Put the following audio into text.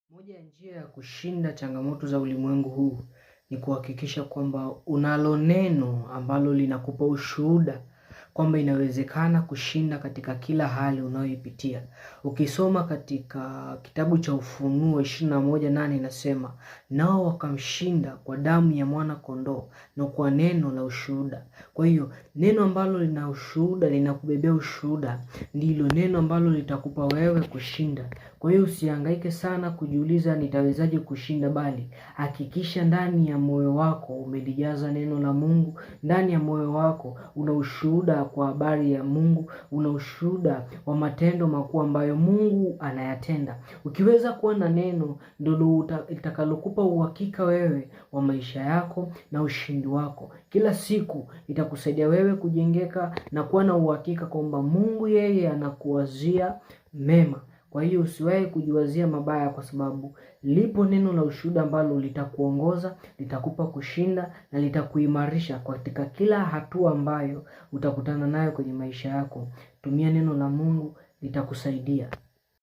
Moja ya njia ya kushinda changamoto za ulimwengu huu ni kuhakikisha kwamba unalo neno ambalo linakupa ushuhuda kwamba inawezekana kushinda katika kila hali unayoipitia. Ukisoma katika kitabu cha Ufunuo 21:8 inasema, nao wakamshinda kwa damu ya mwana kondoo na kwa neno la ushuhuda. Kwa hiyo neno ambalo lina ushuhuda, linakubebea ushuhuda, ndilo neno ambalo litakupa wewe kushinda. Kwa hiyo usihangaike sana kujiuliza nitawezaje kushinda, bali hakikisha ndani ya moyo wako umelijaza neno la Mungu. Ndani ya moyo wako una ushuhuda kwa habari ya Mungu, una ushuhuda wa matendo makuu ambayo Mungu anayatenda. Ukiweza kuwa na neno, ndilo litakalokupa uhakika wewe wa maisha yako na ushindi wako. Kila siku itakusaidia wewe kujengeka na kuwa na uhakika kwamba Mungu yeye anakuwazia mema. Kwa hiyo usiwahi kujiwazia mabaya, kwa sababu lipo neno la ushuhuda ambalo litakuongoza, litakupa kushinda na litakuimarisha katika kila hatua ambayo utakutana nayo kwenye maisha yako. Tumia neno la Mungu, litakusaidia.